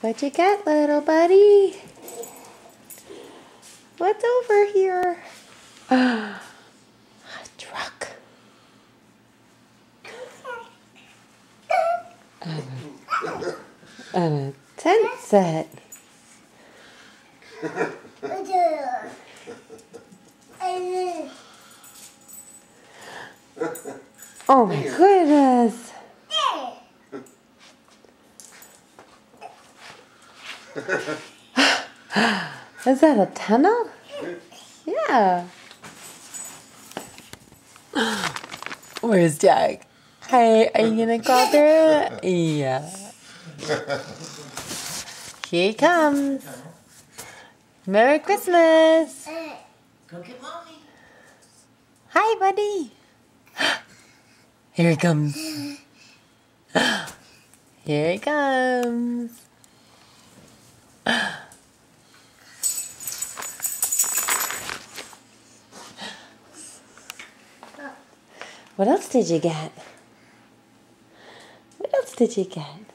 What'd you get, little buddy? What's over here? A truck. And a tent set. Oh my goodness. Is that a tunnel? Yeah. Where's Jack? Hey, are you gonna crawl through it? Yeah. Here he comes. Merry Christmas. Go get mommy. Hi, buddy. Here he comes. Here he comes. What else did you get? What else did you get?